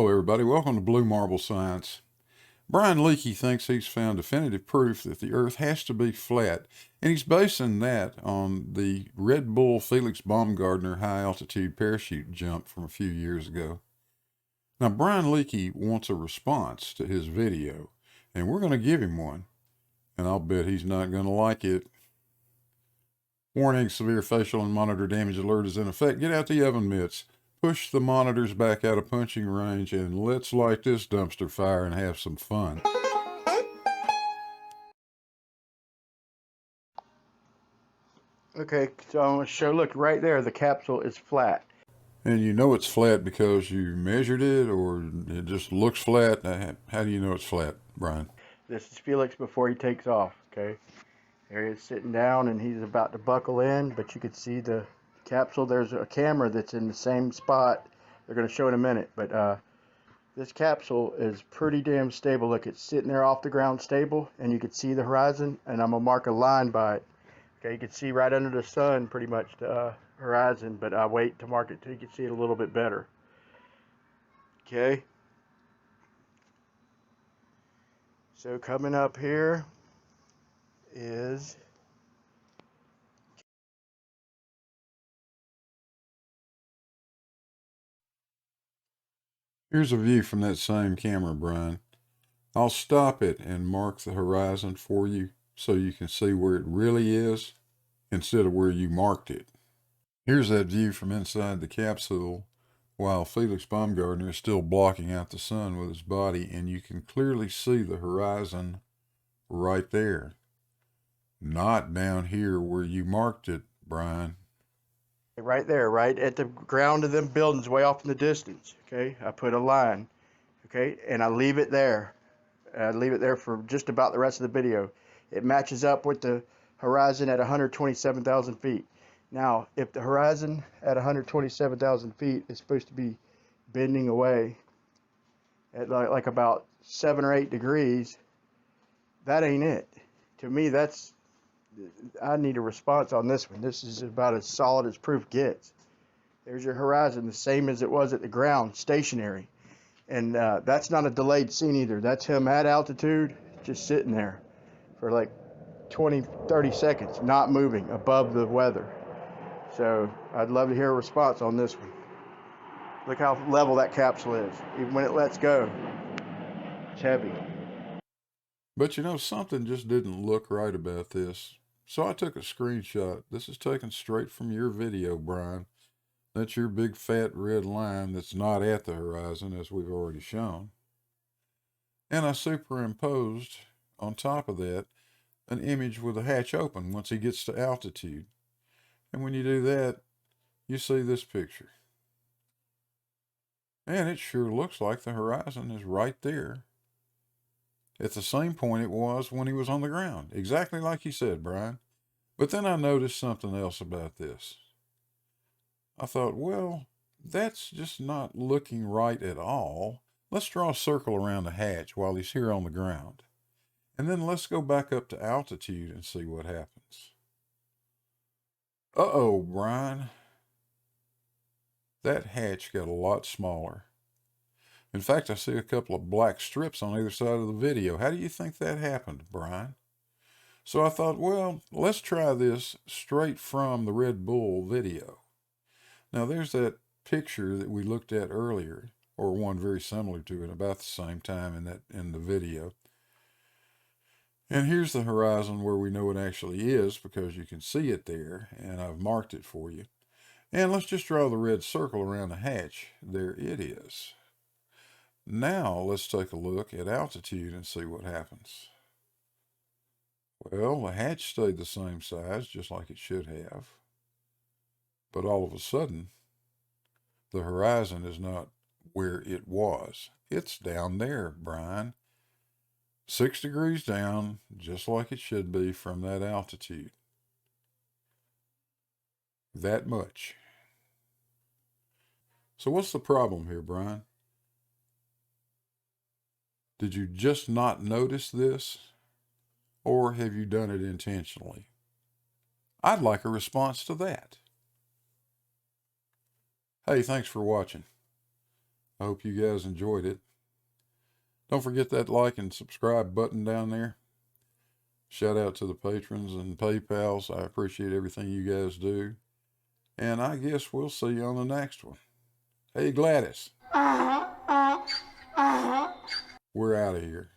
Hello everybody, welcome to Blue Marble Science. Brian Leakey thinks he's found definitive proof that the Earth has to be flat, and he's basing that on the Red Bull Felix Baumgartner high-altitude parachute jump from a few years ago. Now Brian Leakey wants a response to his video, and we're going to give him one, and I'll bet he's not going to like it. Warning, severe facial and monitor damage alert is in effect. Get out the oven mitts. Push the monitors back out of punching range and let's light this dumpster fire and have some fun. Okay, so I'm going to show, look, right there, the capsule is flat. And you know it's flat because you measured it, or it just looks flat? How do you know it's flat, Brian? This is Felix before he takes off, okay? There he is sitting down and he's about to buckle in, but you can see the capsule. There's a camera that's in the same spot. They're going to show in a minute, but this capsule is pretty damn stable. Look, it's sitting there off the ground stable, and you can see the horizon, and I'm going to mark a line by it. Okay, you can see right under the sun pretty much the horizon, but I wait to mark it till you can see it a little bit better. Okay. So coming up here is Here's a view from that same camera, Brian. I'll stop it and mark the horizon for you so you can see where it really is instead of where you marked it. Here's that view from inside the capsule while Felix Baumgartner is still blocking out the sun with his body, and you can clearly see the horizon right there. Not down here where you marked it, Brian. right there, right at the ground of them buildings way off in the distance. Okay, I put a line, okay, and I leave it there. I leave it there for just about the rest of the video. It matches up with the horizon at 127,000 feet. Now, if the horizon at 127,000 feet is supposed to be bending away at like about 7 or 8 degrees, that ain't it. To me, I need a response on this one. This is about as solid as proof gets. There's your horizon, the same as it was at the ground, stationary. And that's not a delayed scene either. That's him at altitude, just sitting there for like 20, 30 seconds, not moving above the weather. So I'd love to hear a response on this one. Look how level that capsule is. Even when it lets go, it's heavy. But you know, something just didn't look right about this. So I took a screenshot. This is taken straight from your video, Brian. That's your big fat red line that's not at the horizon, as we've already shown. And I superimposed on top of that an image with the hatch open once he gets to altitude. And when you do that, you see this picture. And it sure looks like the horizon is right there at the same point it was when he was on the ground. Exactly like you said, Brian. But then I noticed something else about this. I thought, well, that's just not looking right at all. Let's draw a circle around the hatch while he's here on the ground. And then let's go back up to altitude and see what happens. Uh-oh, Brian. That hatch got a lot smaller. In fact, I see a couple of black strips on either side of the video. How do you think that happened, Brian? So I thought, well, let's try this straight from the Red Bull video. Now there's that picture that we looked at earlier, or one very similar to it about the same time in the video. And here's the horizon where we know it actually is because you can see it there, and I've marked it for you. And let's just draw the red circle around the hatch. There it is. Now let's take a look at altitude and see what happens. Well, the hatch stayed the same size, just like it should have. But all of a sudden, the horizon is not where it was. It's down there, Brian. 6 degrees down, just like it should be from that altitude. That much. So what's the problem here, Brian? Did you just not notice this? Or have you done it intentionally? I'd like a response to that. Hey, thanks for watching. I hope you guys enjoyed it. Don't forget that like and subscribe button down there. Shout out to the patrons and PayPals. I appreciate everything you guys do. And I guess we'll see you on the next one. Hey, Gladys. We're out of here.